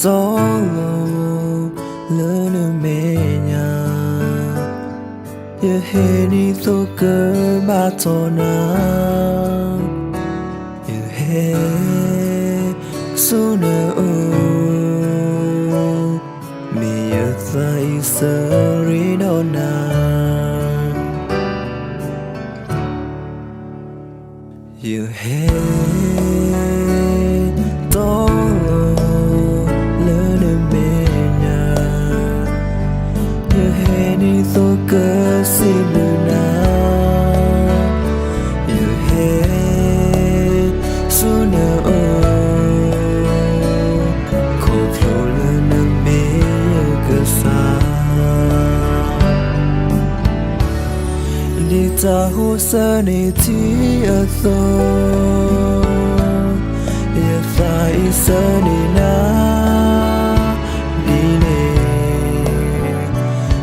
Tolo lỡ mẹ nhà ye he ni to cơ ba to na ye he sooner mi ye sai sari no na ye he tôi cứ xin luna you hết sooner khổ flow lên mê cứ xa đi ta hồ sơ này chỉ ở tôi ya phải sơ này na đi nè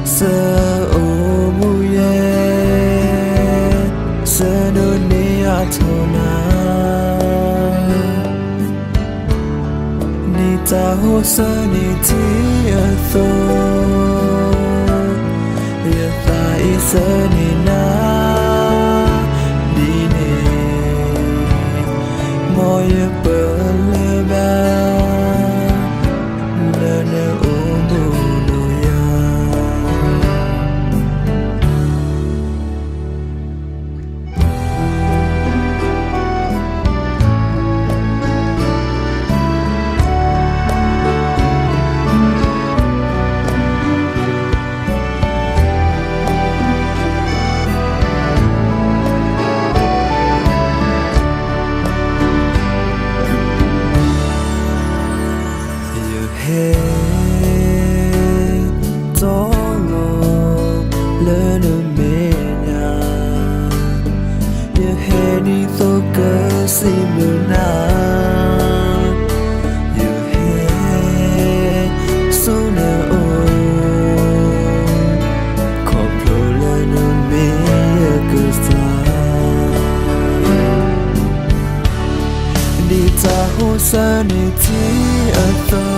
sơ ta hồ sơ ni ti ở tôi ya phải sơ ni na đi nè môi bờ lê ba lê nê ô mù nô ya Simulna you had sooner complete no me good đi ta hồ sa ni ti ở tôi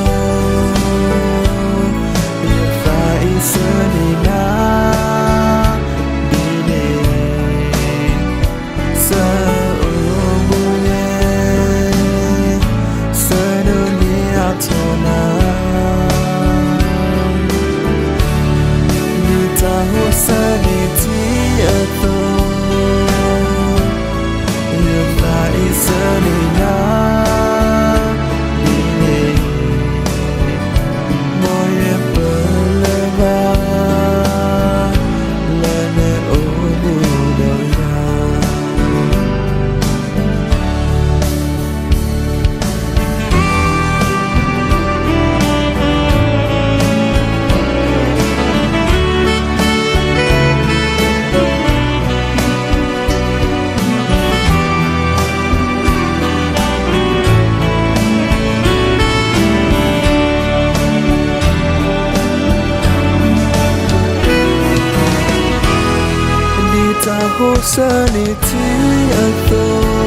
phải sơ ni na đi nè sơ hồ sơ ni ti ở tôi